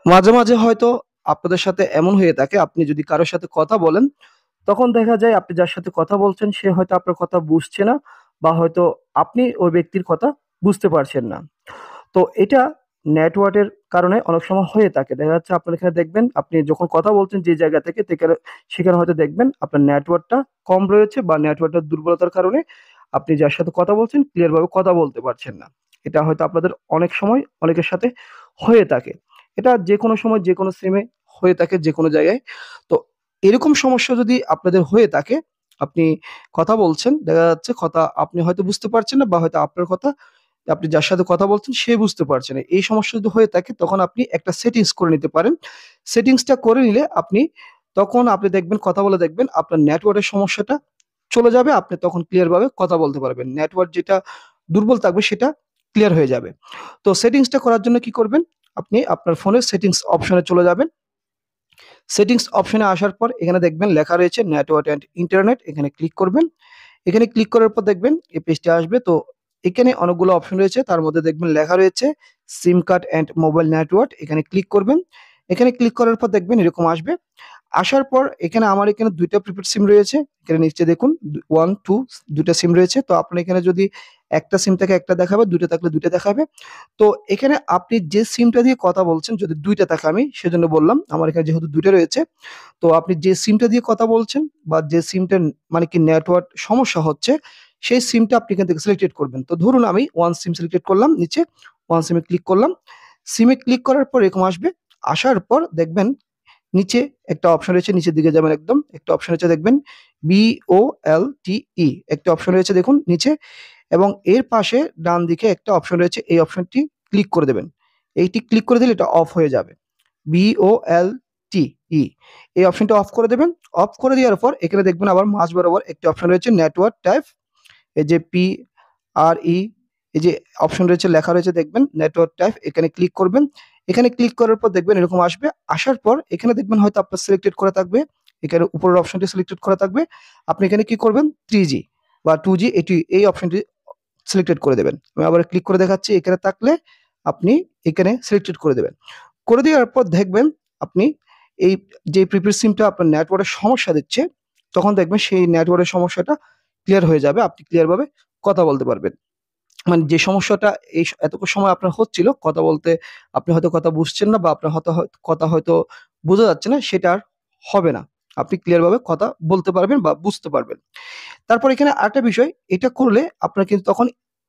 মাঝে, মাঝে হয়তো আপনাদের সাথে এমন হয়ে থাকে আপনি যদি কারো সাথে কথা বলেন, তখন দেখা যায় আপনি যার সাথে কথা বলছেন সে হয়তো আপনার কথা বুঝছে না বা হয়তো আপনি ওই ব্যক্তির কথা বুঝতে পারছেন না। তো এটা নেটওয়ার্কের কারণে অনেক সময় হয়ে থাকে। দেখা যাচ্ছে আপনার এখানে দেখবেন আপনি যখন কথা বলছেন যে জায়গা থেকে সেখানে হয়তো দেখবেন আপনার নেটওয়ার্কটা কম রয়েছে বা নেটওয়ার্কটার দুর্বলতার কারণে আপনি যার সাথে কথা বলছেন ক্লিয়ার ভাবে কথা বলতে পারছেন না। এটা হয়তো আপনাদের অনেক সময় অনেকের সাথে হয়ে থাকে। এটা যেকোনো সময় যেকোনো সিমে হয়ে থাকে যেকোনো জায়গায়। তো এরকম সমস্যা যদি আপনাদের হয়ে থাকে, আপনি কথা বলছেন, দেখা যাচ্ছে কথা আপনি হয়তো বুঝতে পারছেন না বা হয়তো আপনার কথা আপনি যার সাথে কথা বলছেন সে বুঝতে পারছে না। এই সমস্যা যদি হয়ে থাকে তখন আপনি একটা সেটিংস করে নিতে পারেন। সেটিংসটা করে নিলে তখন আপনি দেখবেন কথা বলে দেখবেন আপনার নেটওয়ার্কের সমস্যাটা চলে যাবে। আপনি তখন ক্লিয়ার ভাবে কথা বলতে পারবেন। নেটওয়ার্ক যেটা দুর্বল থাকবে সেটা ক্লিয়ার হয়ে যাবে। তো সেটিংসটা করার জন্য কি করবেন? আপনি আপনার ফোনের সেটিংস অপশনে চলে যাবেন। সেটিংস অপশনে আসার পর এখানে দেখবেন লেখা রয়েছে নেটওয়ার্ক অ্যান্ড ইন্টারনেট। এখানে ক্লিক করবেন। এখানে ক্লিক করার পর দেখবেন এই পেজটা আসবে। তো এখানে অনেকগুলো অপশন রয়েছে। তার মধ্যে দেখবেন লেখা রয়েছে সিম কার্ড অ্যান্ড মোবাইল নেটওয়ার্ক। এখানে ক্লিক করবেন। এখানে ক্লিক করার পর দেখবেন এরকম আসবে। আসার পর আমার এখানে ২ টা প্রিপেইড সিম রয়েছে। এখানে নিচে দেখুন ১, ২ ২ টা সিম রয়েছে। তো আপনার এখানে যদি একটা সিম থেকে একটা দেখাবে, ২ টা থাকলে ২ টা দেখাবে। তো এখানে আপনি যে সিমটা দিয়ে কথা বলছেন যদি ২ টা থাকে আমি সেজন্য বললাম। আমার এখানে যেহেতু ২ টা রয়েছে। তো আপনি যে সিমটা দিয়ে কথা বলছেন বা যে সিমটা মানে কি নেটওয়ার্ক সমস্যা হচ্ছে, সেই সিমটা আপনি এখান থেকে সিলেক্টেড করবেন। তো ধরুন আমি 1 সিম সিলেক্টেড করলাম নিচে 1 সিমে ক্লিক করলাম। সিমে ক্লিক করার পর এরকম আসবে। আসার পর দেখবেন নিচে একটা অপশন রয়েছে, নিচের দিকে যাবেন একদম। একটা অপশন রয়েছে দেখবেন BOLTE একটা অপশন রয়েছে দেখুন নিচে এবং এর পাশে ডান দিকে একটা অপশন রয়েছে। এই অপশনটি ক্লিক করে দেবেন। এইটি ক্লিক করে দিলে এটা অফ হয়ে যাবে। BOLTE এই অপশনটা অফ করে দেবেন। অফ করে দেওয়ার পর এখানে দেখবেন আবার মাঝ বরাবর একটি অপশন রয়েছে নেটওয়ার্ক টাইপ। এই যে PRE এই যে অপশন রয়েছে লেখা রয়েছে দেখবেন নেটওয়ার্ক টাইপ এখানে ক্লিক করবেন। এখানে ক্লিক করার পর দেখবেন এরকম আসবে। আসার পর এখানে দেখবেন হয়তো আপনার সিলেক্টেড করা থাকবে। এখানে উপরের অপশনটি সিলেক্টেড করা থাকবে। আপনি এখানে কি করবেন 3G বা 2G এই অপশনটি সিলেক্টেড করে দেবেন। আমি আবার ক্লিক করে দেখাচ্ছি। এখানে থাকলে আপনি এখানে সিলেক্টেড করে দেবেন। করে দেওয়ার পর দেখবেন আপনি এই যে প্রিপেড সিমটা আপনার নেটওয়ার্কের সমস্যা দিচ্ছে, তখন দেখবেন সেই নেটওয়ার্কের সমস্যাটা ক্লিয়ার হয়ে যাবে। আপনি ক্লিয়ার ভাবে কথা বলতে পারবেন। মানে যে সমস্যাটা এতটুকু সময় আপনার হচ্ছিল কথা বলতে, আপনি হয়তো কথা বুঝছেন না বা আপনার কথা হয়তো বোঝা যাচ্ছে না, সেটা আর হবে না। আপনি ক্লিয়ার ভাবে কথা বলতে পারবেন বা বুঝতে পারবেন। তারপর এখানে আরেকটা বিষয়, এটা করলে আপনার কিন্তু তখন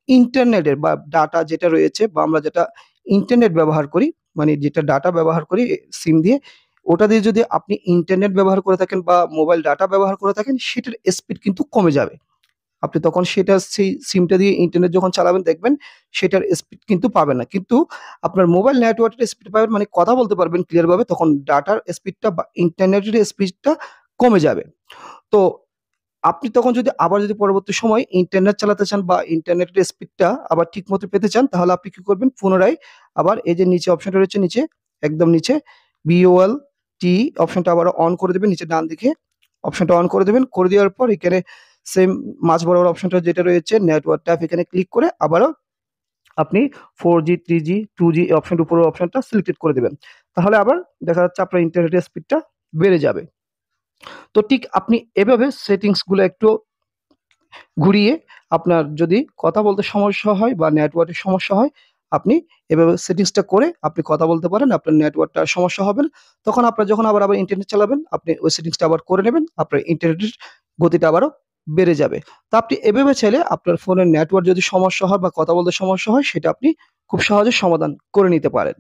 ইন্টারনেটের বা ডাটা যেটা রয়েছে বা আমরা যেটা ইন্টারনেট ব্যবহার করি, মানে যেটা ডাটা ব্যবহার করি সিম দিয়ে, ওটা দিয়ে যদি আপনি ইন্টারনেট ব্যবহার করে থাকেন বা মোবাইল ডাটা ব্যবহার করে থাকেন, সেটার স্পিড কিন্তু কমে যাবে। আপনি তখন সেই সিমটা দিয়ে ইন্টারনেট যখন চালাবেন দেখবেন সেটার স্পিড কিন্তু পাবেন না। কিন্তু আপনার মোবাইল নেটওয়ার্কের স্পিড পাবেন মানে কথা বলতে পারবেন ক্লিয়ার ভাবে, তখন ডাটার স্পিডটা বা ইন্টারনেটের স্পিডটা কমে যাবে। তো আপনি তখন যদি পরবর্তী সময় ইন্টারনেট চালাতে চান বা ইন্টারনেটের স্পিডটা আবার ঠিকমতো পেতে চান, তাহলে আপনি কি করবেন? পুনরায় আবার এই যে নিচে অপশনটা রয়েছে নিচে, একদম নিচে BOLT অপশনটা আবার অন করে দিবেন। নিচে ডান দিকে অপশনটা অন করে দিবেন। করে দেওয়ার পর এখানে সেম মাঝ বরাবর অপশনটা যেটা রয়েছে নেটওয়ার্ক ট্যাব, এখানে ক্লিক করে আবারও আপনি 4G, 3G, 2G এই অপশনটার উপরের অপশনটা সিলেক্টেড করে দিবেন। তাহলে আবার দেখা যাচ্ছে আপনার ইন্টারনেটের স্পিডটা বেড়ে যাবে। তো ঠিক আপনি এভাবে সেটিংস গুলো একটু ঘুরিয়ে আপনার যদি কথা বলতে সমস্যা হয় বা নেটওয়ার্কের সমস্যা হয়, আপনি এভাবে সেটিংসটা করে আপনি কথা বলতে পারেন। আপনার নেটওয়ার্কটা সমস্যা হবে না। তখন আপনার যখন আবার ইন্টারনেট চালাবেন, আপনি ওই সেটিংসটা আবার করে নেবেন। আপনার ইন্টারনেটের গতিটা আবারও বেড়ে যাবে। তো আপনি এভাবে চাইলে আপনার ফোনের নেটওয়ার্ক যদি সমস্যা হয় বা কথা বলতে সমস্যা হয়, সেটা আপনি খুব সহজে সমাধান করে নিতে পারেন।